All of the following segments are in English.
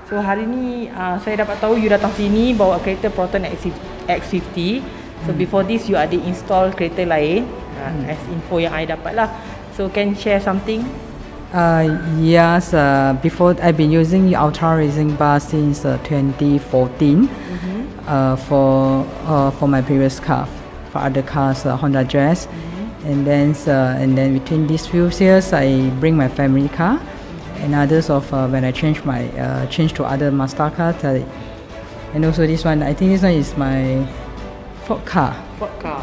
So hari ni saya dapat tahu you datang sini bawa kereta Proton X50. So before this you ada install kereta lain, as info yang I dapat lah. So can share something? Yes, before I've been using Ultra Racing bar since 2014 for my previous car. For other cars, Honda Jazz, and then between these few years I bring my family car, and others of when I change to other Mazda cars, and also this one. I think this one is my Ford car.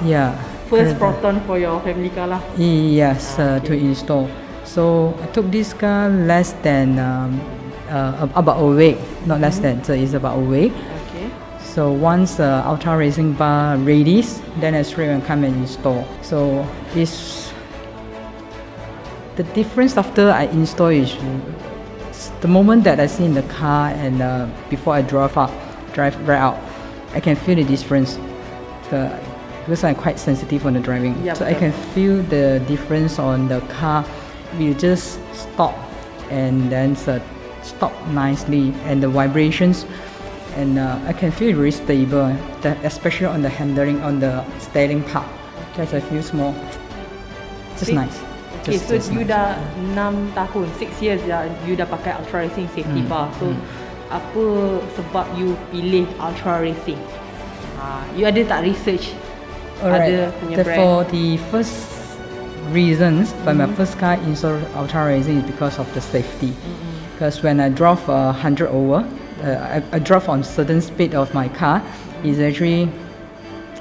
Yeah. First Proton for your family car lah. Yes, to install. So I took this car less than about a week, not less than. So it's about a week. Okay. So once the Ultra Racing bar ready, then I straight away come and install. So it's the difference after I install is the moment that I see in the car and before I drive right out, I can feel the difference. Because I'm quite sensitive on the driving, so I can feel the difference on the car. We just stop and then stop nicely, and the vibrations, and I can feel very stable, especially on the handling, on the steering part. Just I feel small, just nice. Okay, so you dah 6 tahun, 6 years dah you dah pakai Ultra Racing safety bar. So apa sebab you pilih Ultra Racing? You ada tak research? Alright. For the first reasons, for my first car installed Ultra Racing is because of the safety. Because when I drove 100 over, I drove on certain speed of my car, is actually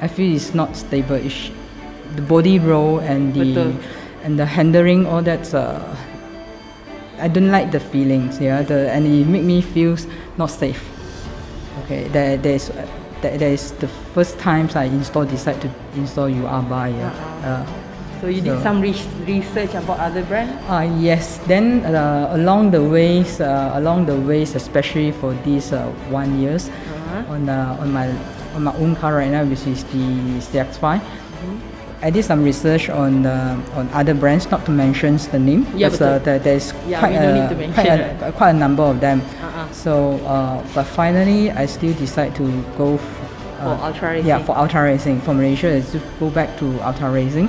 I feel it's not stable. The body roll and the handling, all that. I don't like the feelings. Yeah, and it make me feel not safe. Okay, that is the first time I decide to install UR bar. Yeah. So you did some research about other brands? Yes. Then along the ways, especially for these 1 years, on my own car right now, which is the CX-5. I did some research on other brands, not to mention the name, because there's quite a number of them. So, but finally, I still decide to go for Ultra Racing. Yeah, for Ultra Racing. For Malaysia, I just go back to Ultra Racing.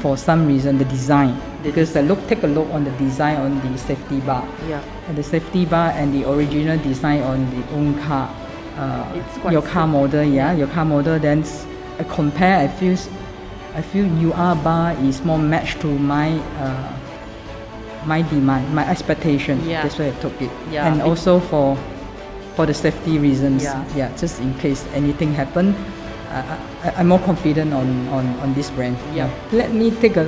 For some reason, the design. Because take a look on the design on the safety bar. Yeah. And the safety bar and the original design on the own car. Your car model, your car model. Then I compare. I feel UR bar is more matched to my demand, my expectation. Yeah. That's why I took it. Yeah. And also for the safety reasons. Yeah. Just in case anything happen, I'm more confident on this brand. Yeah. Let me take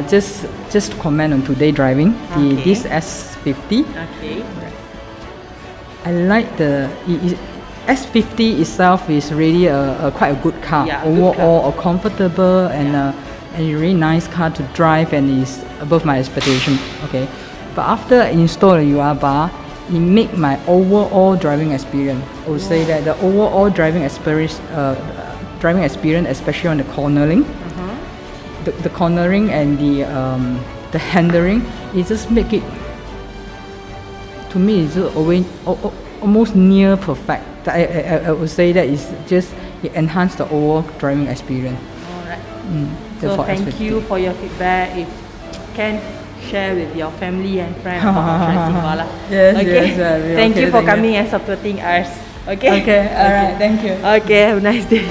just comment on today driving. This S50. Okay. I like the S50 itself is really quite a good car. Yeah, overall, a comfortable and a really nice car to drive, and is above my expectation. Okay, but after I install the UR bar, it make my overall driving experience. I would say that the overall driving experience, especially on the cornering, the cornering and the handling, it just make it. To me, it's almost near perfect. I would say that it enhanced the overall driving experience. Alright. So thank you for your feedback. If can share with your family and friends about Ultra Racing bar lah. Yes, okay. Yes. Thank you for coming and supporting us. Okay. Okay. Alright. Thank you. Okay. Have a nice day.